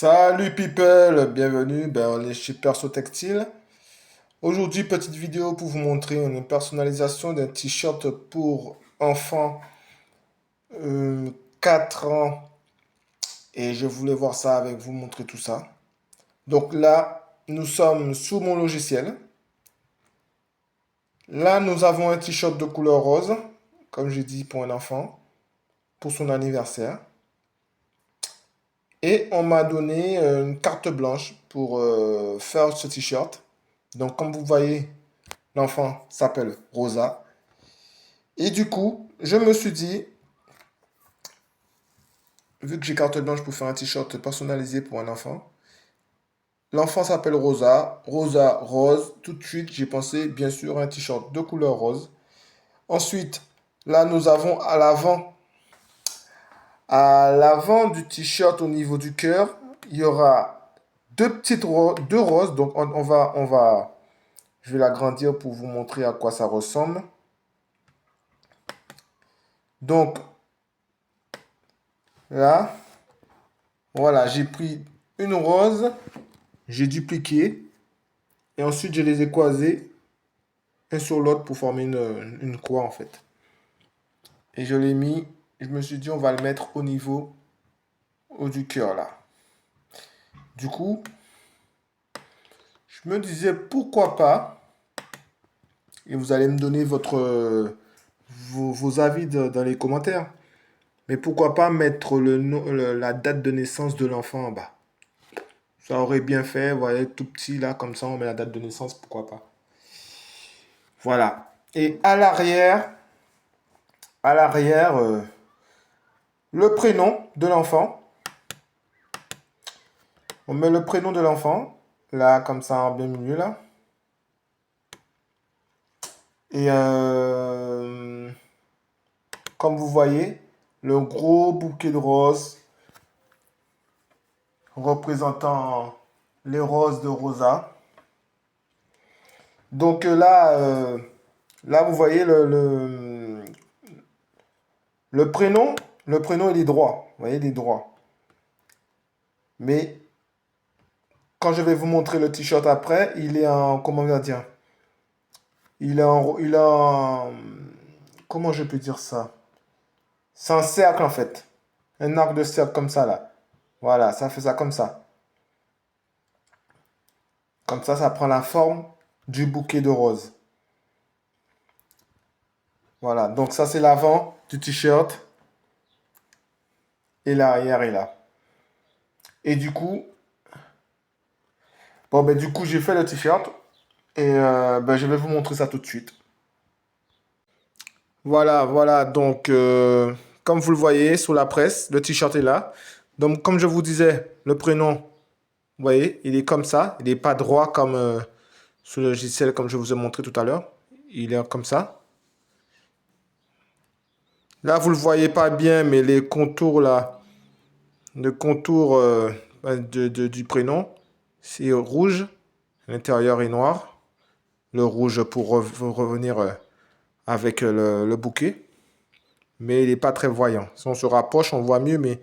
Salut people, bienvenue, on est chez Perso Textile. Aujourd'hui, petite vidéo pour vous montrer une personnalisation d'un t-shirt pour enfants 4 ans. Et je voulais voir ça avec vous, montrer tout ça. Donc là, nous sommes sous mon logiciel. Là, nous avons un t-shirt de couleur rose, comme j'ai dit, pour un enfant, pour son anniversaire. Et on m'a donné une carte blanche pour faire ce t-shirt. Donc, comme vous voyez, l'enfant s'appelle Rosa. Et du coup, je me suis dit, vu que j'ai carte blanche pour faire un t-shirt personnalisé pour un enfant, l'enfant s'appelle Rosa. Rosa, rose. Tout de suite, j'ai pensé, bien sûr, un t-shirt de couleur rose. Ensuite, là, nous avons à l'avant du t-shirt au niveau du cœur, il y aura deux roses. Donc, je vais l'agrandir pour vous montrer à quoi ça ressemble. Donc, là, voilà, j'ai pris une rose, j'ai dupliqué, et ensuite je les ai croisés, un sur l'autre pour former une croix en fait. Et je l'ai mis, je me suis dit on va le mettre au niveau du cœur là. Du coup, je me disais pourquoi pas, et vous allez me donner vos avis dans les commentaires, mais pourquoi pas mettre la date de naissance de l'enfant en bas. Ça aurait bien fait, vous voyez, tout petit là, comme ça on met la date de naissance, pourquoi pas. Voilà. Et à l'arrière, le prénom de l'enfant. On met le prénom de l'enfant, là, comme ça, en plein milieu, là. Et comme vous voyez, le gros bouquet de roses représentant les roses de Rosa. Donc là, vous voyez le prénom. Le prénom, il est droit. Vous voyez, il est droit. Mais quand je vais vous montrer le t-shirt après, il est en, comment on va dire, comment je peux dire ça? C'est un cercle en fait. Un arc de cercle comme ça là. Voilà, ça fait ça comme ça. Comme ça prend la forme du bouquet de roses. Voilà, donc ça c'est l'avant du t-shirt. Et l'arrière est là. Et du coup, du coup j'ai fait le t-shirt. Et je vais vous montrer ça tout de suite. Voilà, donc comme vous le voyez sous la presse, le t-shirt est là. Donc comme je vous disais, le prénom, vous voyez, il est comme ça. Il n'est pas droit comme sur le logiciel comme je vous ai montré tout à l'heure. Il est comme ça. Là, vous ne le voyez pas bien, mais les contours là, le contour du prénom, c'est rouge. L'intérieur est noir. Le rouge pour revenir avec le bouquet. Mais il n'est pas très voyant. Si on se rapproche, on voit mieux, mais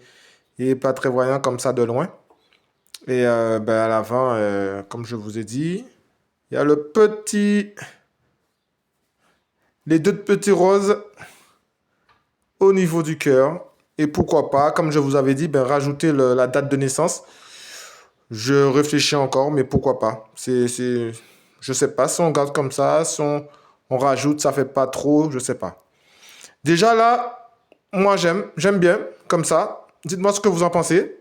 il n'est pas très voyant comme ça de loin. Et à l'avant, comme je vous ai dit, il y a les deux petits roses au niveau du cœur. Et pourquoi pas, comme je vous avais dit, rajouter la date de naissance. Je réfléchis encore, mais pourquoi pas. Je sais pas, si on garde comme ça, si on rajoute, ça fait pas trop, je sais pas. Déjà là, moi j'aime bien, comme ça. Dites-moi ce que vous en pensez.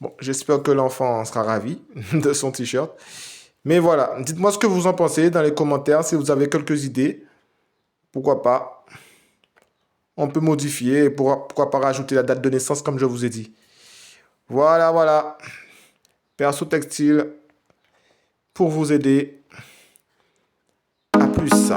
Bon, j'espère que l'enfant sera ravi de son t-shirt. Mais voilà, dites-moi ce que vous en pensez dans les commentaires, si vous avez quelques idées. Pourquoi pas. On peut modifier, pourquoi pas rajouter la date de naissance comme je vous ai dit. Voilà. Perso Textile pour vous aider. À plus.